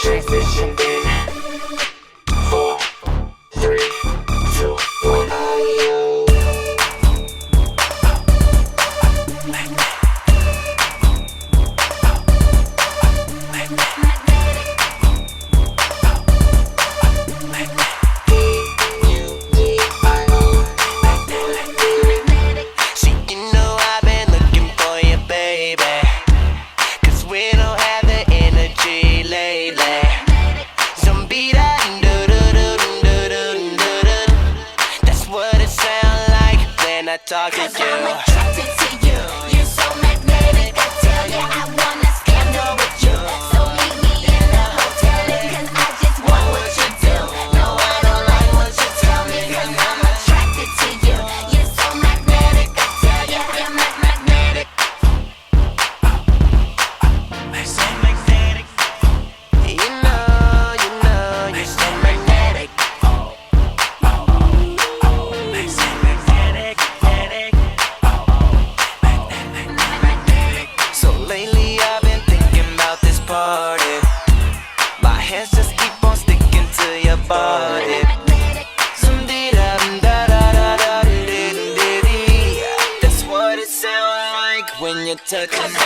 transition in 4, 3, 2, 1. Talk to you. 'Cause I'm attracted to you. You're so magnetic. I tell you, I wanna scandal with you. So meet me in the hotel, 'cause I just want what you do. No, I don't like what you tell me, 'cause I'm attracted to you. You're so magnetic. I tell you, you're magnetic. So magnetic. You know, you're so magnetic. So lately I've been thinking about this party. My hands just keep on sticking to your body. Some dee-da-da-da-da-da-dee-dee-dee. That's what it sounds like when you're touching me.